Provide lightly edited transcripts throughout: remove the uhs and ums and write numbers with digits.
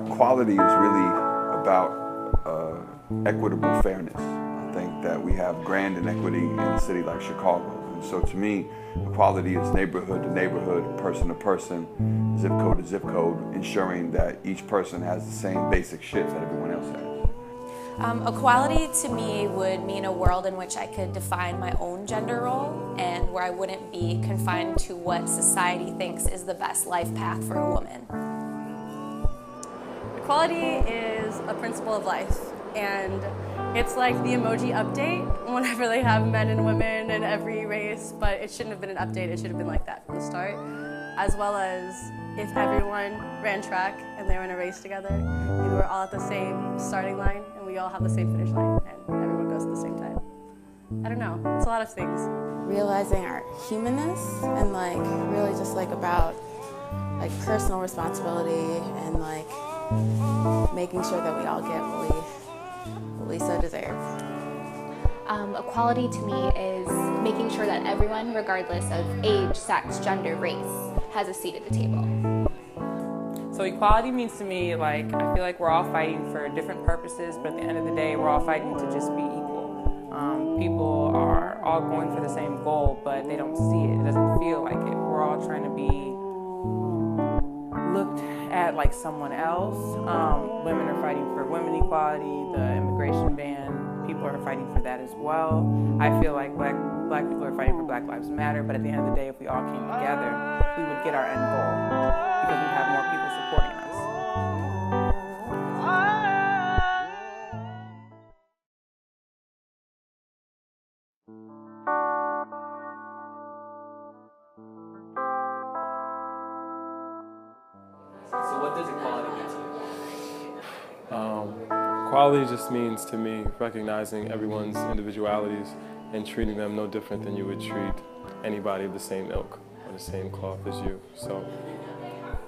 Equality is really about equitable fairness. I think that we have grand inequity in a city like Chicago. And so to me, equality is neighborhood to neighborhood, person to person, zip code to zip code, ensuring that each person has the same basic shit that everyone else has. Equality to me would mean a world in which I could define my own gender role and where I wouldn't be confined to what society thinks is the best life path for a woman. Equality is a principle of life, and it's like the emoji update whenever they have men and women in every race, but it shouldn't have been an update, it should have been like that from the start. As well as if everyone ran track and they were in a race together, we were all at the same starting line and we all have the same finish line and everyone goes at the same time. I don't know, it's a lot of things. Realizing our humanness and like really just like about like personal responsibility and like making sure that we all get what we so deserve. Equality to me is making sure that everyone, regardless of age, sex, gender, race, has a seat at the table. So equality means to me, like, I feel like we're all fighting for different purposes, but at the end of the day, we're all fighting to just be equal. People are all going for the same goal, but they don't see it. It doesn't feel like it. We're all trying to be looked at like someone else. Women are fighting for women equality, the immigration ban, people are fighting for that as well. I feel like black people are fighting for Black Lives Matter, but at the end of the day, if we all came together, we would get our end goal because we have more people supporting us. So what does equality mean to you? Equality just means to me recognizing everyone's individualities and treating them no different than you would treat anybody of the same ilk or the same cloth as you. So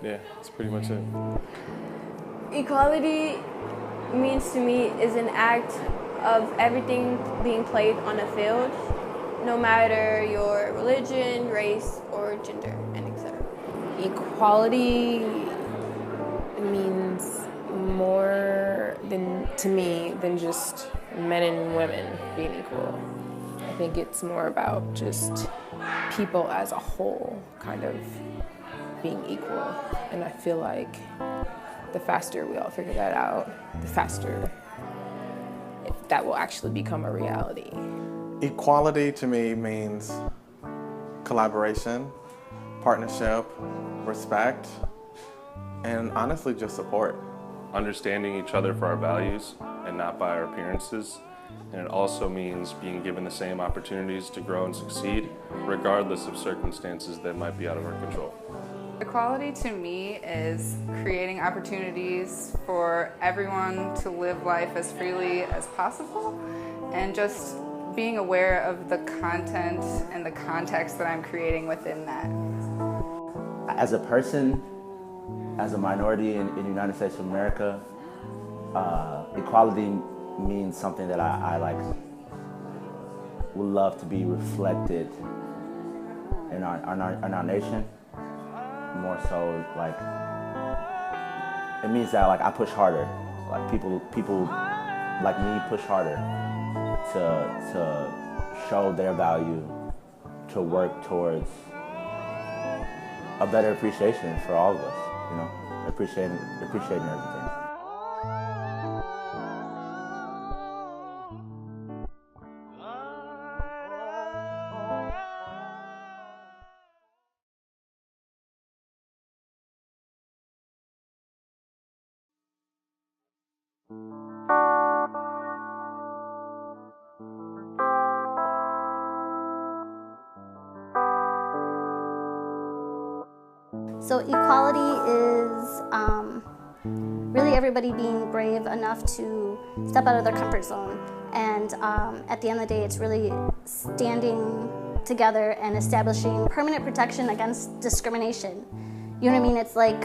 yeah, that's pretty much it. Equality means to me is an act of everything being played on a field, no matter your religion, race, or gender, and etc. Equality means more to me than just men and women being equal. I think it's more about just people as a whole kind of being equal. And I feel like the faster we all figure that out, the faster that will actually become a reality. Equality to me means collaboration, partnership, respect, and honestly just support. Understanding each other for our values and not by our appearances. And it also means being given the same opportunities to grow and succeed, regardless of circumstances that might be out of our control. Equality to me is creating opportunities for everyone to live life as freely as possible and just being aware of the content and the context that I'm creating within that. As a person, as a minority in the United States of America, equality means something that I like would love to be reflected in our nation. More so, like, it means that like I push harder, like people like me push harder to show their value, to work towards a better appreciation for all of us, you know, appreciating everything. So equality is really everybody being brave enough to step out of their comfort zone. And at the end of the day, it's really standing together and establishing permanent protection against discrimination. You know what I mean? It's like,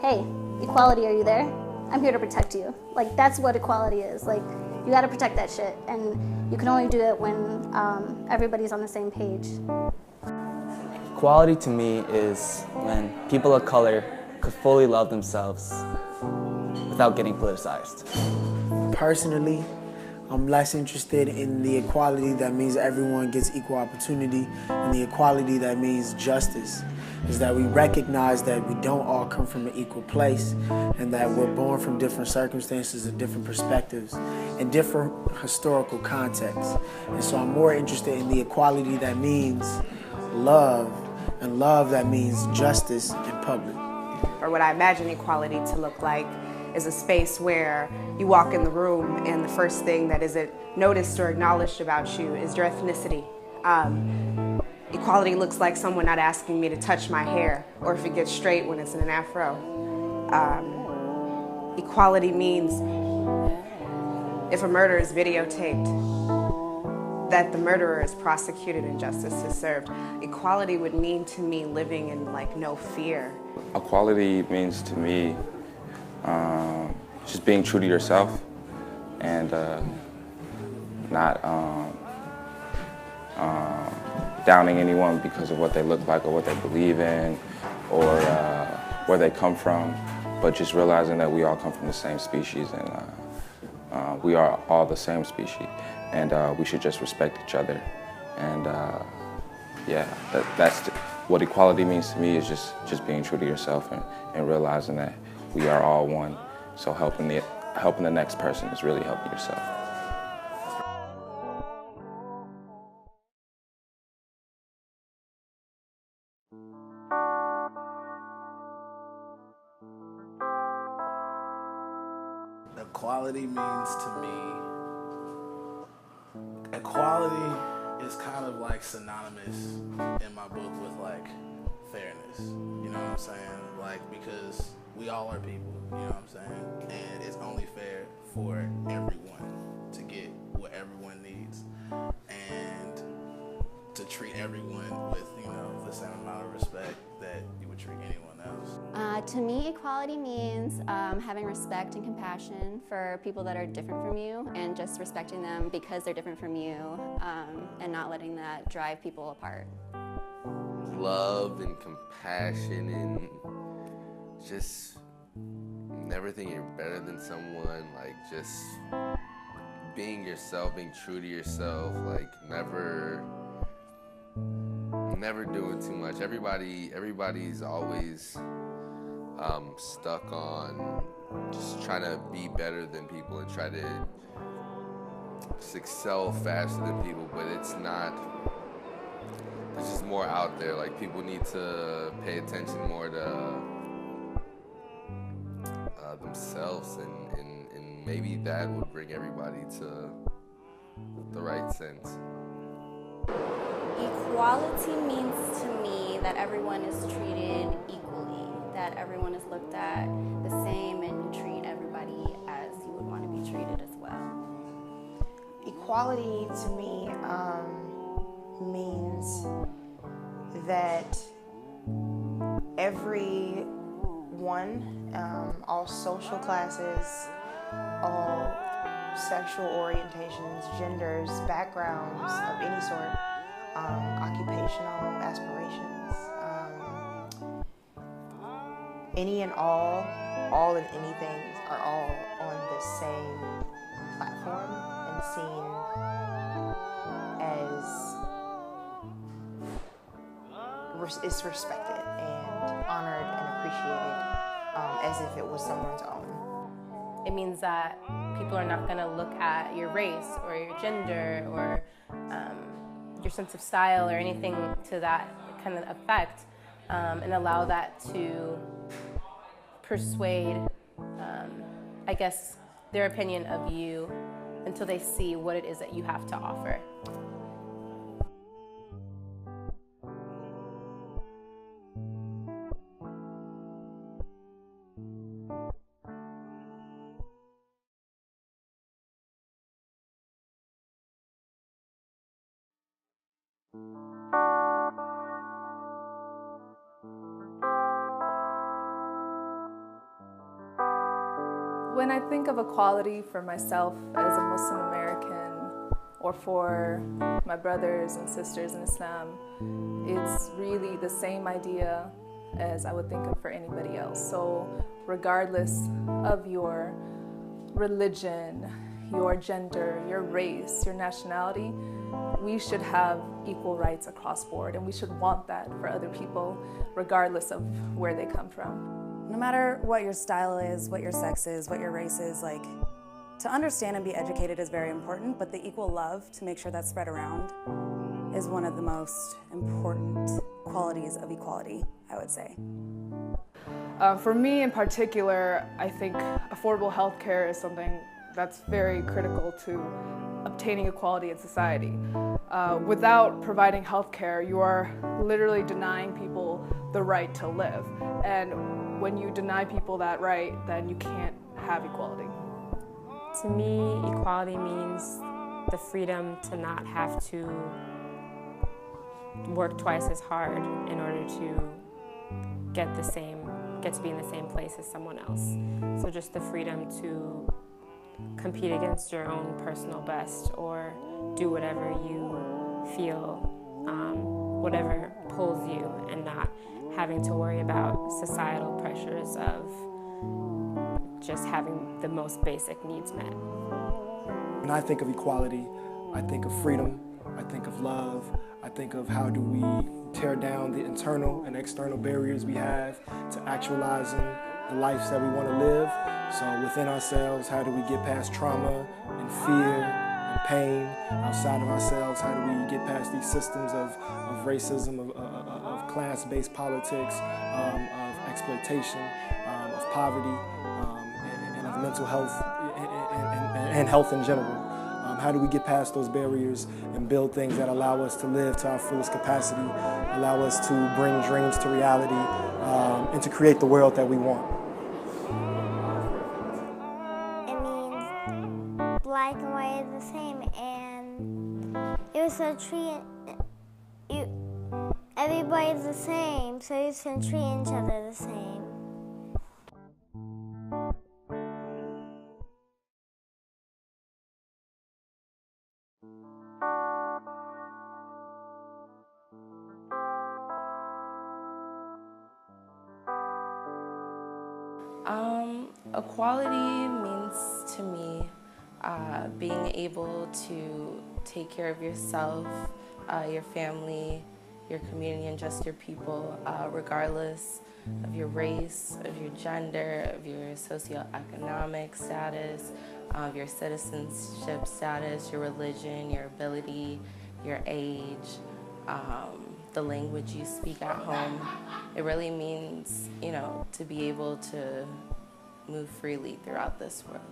hey, equality, are you there? I'm here to protect you. Like, that's what equality is. Like, you gotta protect that shit. And you can only do it when everybody's on the same page. Equality to me is when people of color could fully love themselves without getting politicized. Personally, I'm less interested in the equality that means everyone gets equal opportunity, and the equality that means justice, is that we recognize that we don't all come from an equal place, and that we're born from different circumstances and different perspectives and different historical contexts. And so I'm more interested in the equality that means love, and love that means justice in public. Or what I imagine equality to look like is a space where you walk in the room and the first thing that isn't noticed or acknowledged about you is your ethnicity. Equality looks like someone not asking me to touch my hair or if it gets straight when it's in an afro. Equality means if a murder is videotaped, that the murderer is prosecuted and justice is served. Equality would mean to me living in like no fear. Equality means to me just being true to yourself and not downing anyone because of what they look like or what they believe in or where they come from, but just realizing that we all come from the same species and we are all the same species and we should just respect each other. And yeah, that's what equality means to me, is just being true to yourself and realizing that we are all one. So helping the next person is really helping yourself. Equality means to me, equality is kind of like synonymous in my book with like fairness, you know what I'm saying? Like, because we all are people, you know what I'm saying? And it's only fair for everyone to get what everyone needs and to treat everyone with, you know, the same amount of respect that you would treat anyone else. To me, equality means having respect and compassion for people that are different from you and just respecting them because they're different from you and not letting that drive people apart. Love and compassion and just never thinking you're better than someone, like just being yourself, being true to yourself, like never doing too much. Everybody's always stuck on just trying to be better than people and try to just excel faster than people, but it's not. There's just more out there. Like, people need to pay attention more to themselves, and maybe that would bring everybody to the right sense. Equality means to me that everyone is treated equally, that everyone is looked at the same and you treat everybody as you would want to be treated as well. Equality to me means that everyone, all social classes, all sexual orientations, genders, backgrounds of any sort, occupational aspirations, any and all and anything are all on the same platform and seen as is respected and honored and appreciated as if it was someone's own. It means that people are not going to look at your race or your gender or your sense of style or anything to that kind of effect, and allow that to persuade, I guess, their opinion of you until they see what it is that you have to offer. When I think of equality for myself as a Muslim American or for my brothers and sisters in Islam, it's really the same idea as I would think of for anybody else. So regardless of your religion, your gender, your race, your nationality, we should have equal rights across board, and we should want that for other people regardless of where they come from. No matter what your style is, what your sex is, what your race is, like, to understand and be educated is very important, but the equal love, to make sure that's spread around, is one of the most important qualities of equality, I would say. For me in particular, I think affordable health care is something that's very critical to obtaining equality in society. Without providing health care, you are literally denying people the right to live. And when you deny people that right, then you can't have equality. To me, equality means the freedom to not have to work twice as hard in order to get to be in the same place as someone else. So just the freedom to compete against your own personal best or do whatever you feel, whatever pulls you, and not having to worry about societal pressures of just having the most basic needs met. When I think of equality, I think of freedom, I think of love, I think of how do we tear down the internal and external barriers we have to actualizing the lives that we want to live. So within ourselves, how do we get past trauma and fear and pain? Outside of ourselves, how do we get past these systems of racism, of class-based politics, of exploitation, of poverty, and of mental health and health in general? How do we get past those barriers and build things that allow us to live to our fullest capacity, allow us to bring dreams to reality, and to create the world that we want? It means black and white are the same, and it was a tree. Everybody's the same, so you can treat each other the same. Equality means to me being able to take care of yourself, your family, your community, and just your people, regardless of your race, of your gender, of your socioeconomic status, of your citizenship status, your religion, your ability, your age, the language you speak at home. It really means, to be able to move freely throughout this world.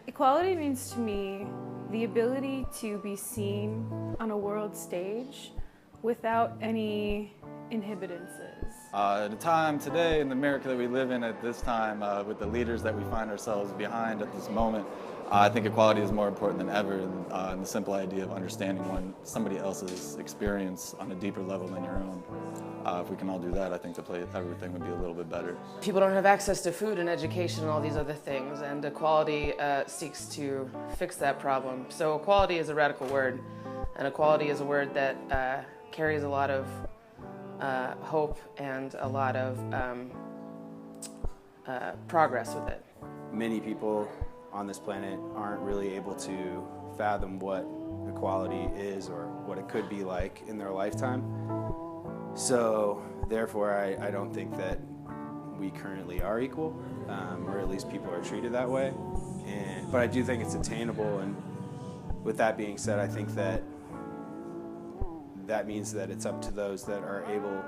Equality means to me the ability to be seen on a world stage without any inhibitances. At a time today in America that we live in at this time, with the leaders that we find ourselves behind at this moment, I think equality is more important than ever, and the simple idea of understanding somebody else's experience on a deeper level than your own. If we can all do that, I think everything would be a little bit better. People don't have access to food and education and all these other things, and equality seeks to fix that problem. So equality is a radical word, and equality is a word that carries a lot of hope and a lot of progress with it. Many people on this planet aren't really able to fathom what equality is or what it could be like in their lifetime. So therefore, I don't think that we currently are equal, or at least people are treated that way. But I do think it's attainable, and with that being said, I think that means that it's up to those that are able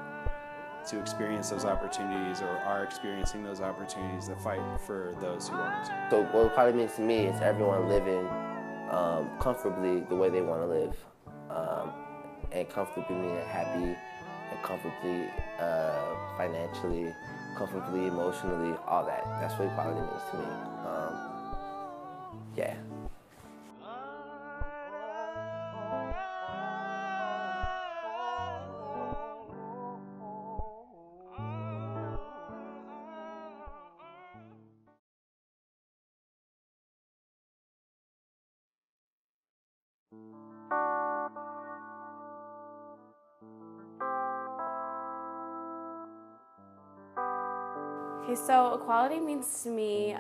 to experience those opportunities or are experiencing those opportunities to fight for those who aren't. So what equality means to me is everyone living comfortably the way they want to live, and comfortably being happy, and comfortably financially, comfortably emotionally, all that. That's what equality means to me. Yeah. Okay, so equality means to me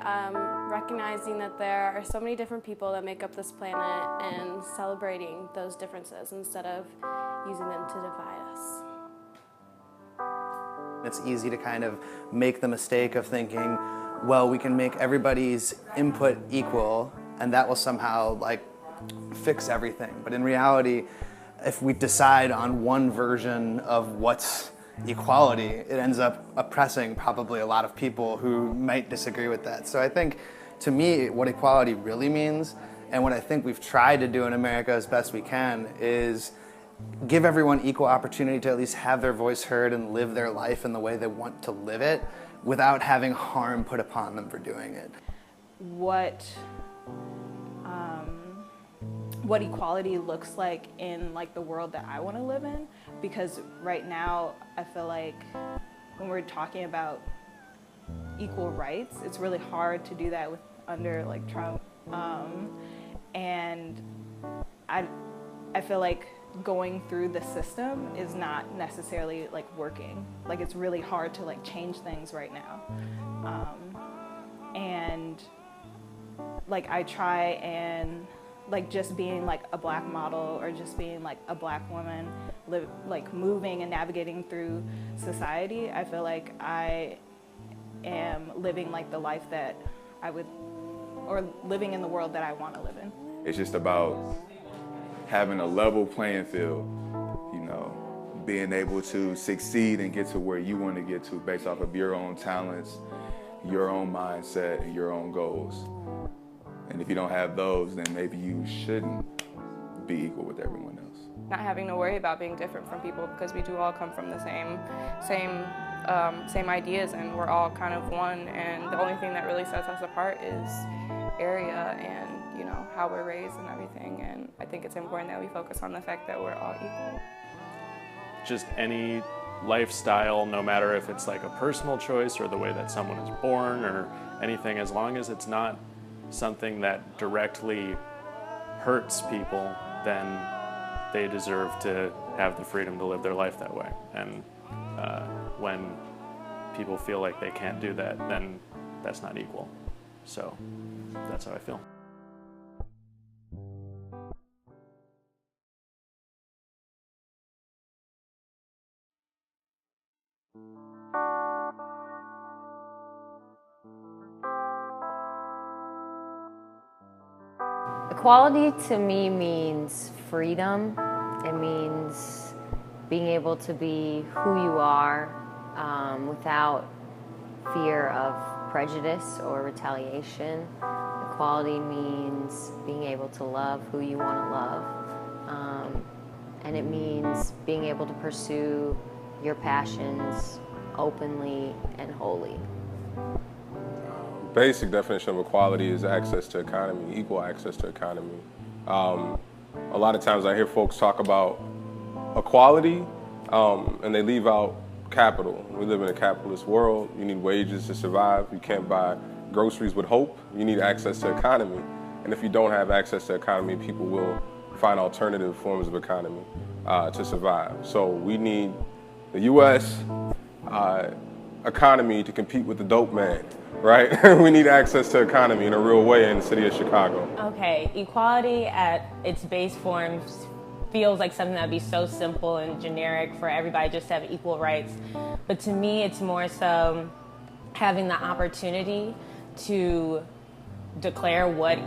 recognizing that there are so many different people that make up this planet and celebrating those differences instead of using them to divide us. It's easy to kind of make the mistake of thinking, well, we can make everybody's input equal and that will somehow like fix everything. But in reality, if we decide on one version of what's equality, it ends up oppressing probably a lot of people who might disagree with that. So I think, to me, what equality really means, and what I think we've tried to do in America as best we can, is give everyone equal opportunity to at least have their voice heard and live their life in the way they want to live it without having harm put upon them for doing it. What equality looks like in like the world that I want to live in, because right now I feel like when we're talking about equal rights, it's really hard to do that under like Trump, and I feel like going through the system is not necessarily like working. Like it's really hard to like change things right now, and like I try and like just being like a black model or just being like a black woman, like moving and navigating through society, I feel like I am living like the life that I would, or living in the world that I want to live in. It's just about having a level playing field, you know, being able to succeed and get to where you want to get to based off of your own talents, your own mindset, and your own goals. And if you don't have those, then maybe you shouldn't be equal with everyone else. Not having to worry about being different from people because we do all come from the same ideas, and we're all kind of one. And the only thing that really sets us apart is area and, you know, how we're raised and everything. And I think it's important that we focus on the fact that we're all equal. Just any lifestyle, no matter if it's like a personal choice or the way that someone is born or anything, as long as it's not something that directly hurts people, then they deserve to have the freedom to live their life that way. And when people feel like they can't do that, then that's not equal. So that's how I feel. Equality to me means freedom. It means being able to be who you are without fear of prejudice or retaliation. Equality means being able to love who you want to love. And it means being able to pursue your passions openly and wholly. Basic definition of equality is access to economy, equal access to economy. A lot of times I hear folks talk about equality and they leave out capital. We live in a capitalist world. You need wages to survive. You can't buy groceries with hope. You need access to economy. And if you don't have access to economy, people will find alternative forms of economy to survive. So we need the U.S. Economy to compete with the dope man, right? We need access to economy in a real way in the city of Chicago. Okay, equality at its base forms feels like something that would be so simple and generic for everybody just to have equal rights. But to me, it's more so having the opportunity to declare what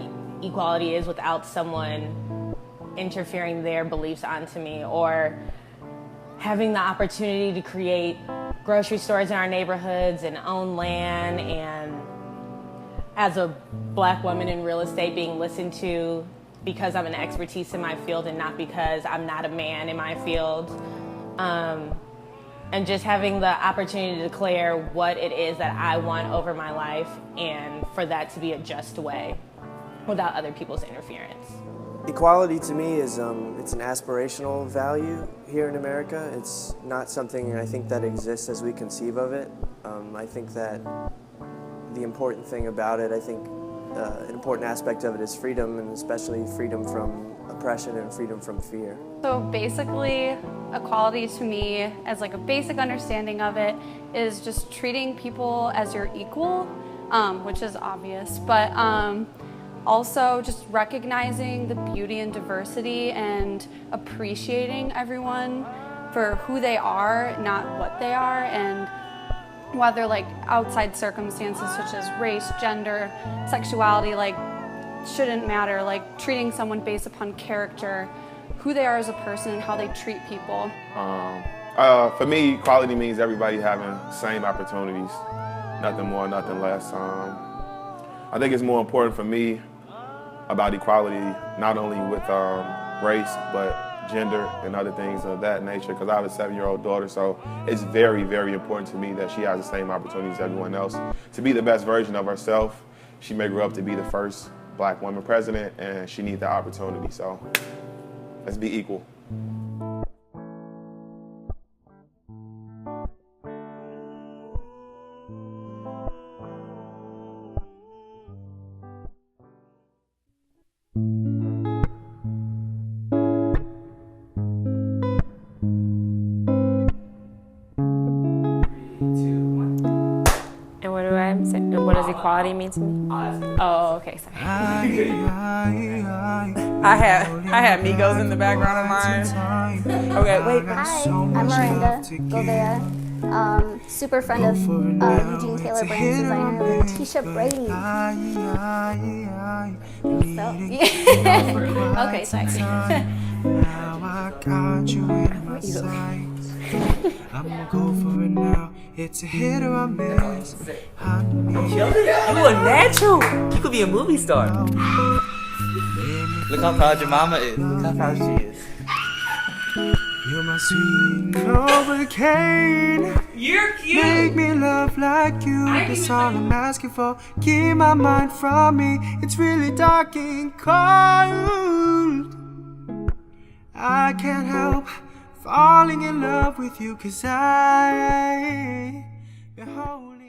equality is without someone interfering their beliefs onto me, or having the opportunity to create grocery stores in our neighborhoods and own land, and as a black woman in real estate being listened to because I'm an expertise in my field and not because I'm not a man in my field. And just having the opportunity to declare what it is that I want over my life, and for that to be a just way without other people's interference. Equality to me is it's an aspirational value here in America. It's not something I think that exists as we conceive of it. I think that the important thing about it, I think an important aspect of it is freedom, and especially freedom from oppression and freedom from fear. So basically, equality to me, as like a basic understanding of it, is just treating people as your equal, which is obvious, but also just recognizing the beauty and diversity and appreciating everyone for who they are, not what they are, and whether like outside circumstances such as race, gender, sexuality, like shouldn't matter, like treating someone based upon character, who they are as a person and how they treat people. For me, equality means everybody having same opportunities, nothing more, nothing less. I think it's more important for me about equality, not only with race, but gender and other things of that nature, because I have a 7-year-old daughter, so it's very, very important to me that she has the same opportunities as everyone else to be the best version of herself. She may grow up to be the first Black woman president, and she needs that opportunity, so let's be equal. What does equality mean to me? Oh, okay, sorry. I had Migos in the background of mine. Okay, wait. Hi, I'm Miranda Govea, super friend of Eugene Taylor brand designer Letitia Brady. Okay, sorry. I'm gonna go for it now. It's a hit or a miss. You a natural. You could be a movie star. Look how proud your mama is. Look how proud she is. You're my sweet Novocaine. You're cute. Make me love like you. That's all I'm asking for. Keep my mind from me. It's really dark and cold. I can't help falling in love with you, 'cause I've been holding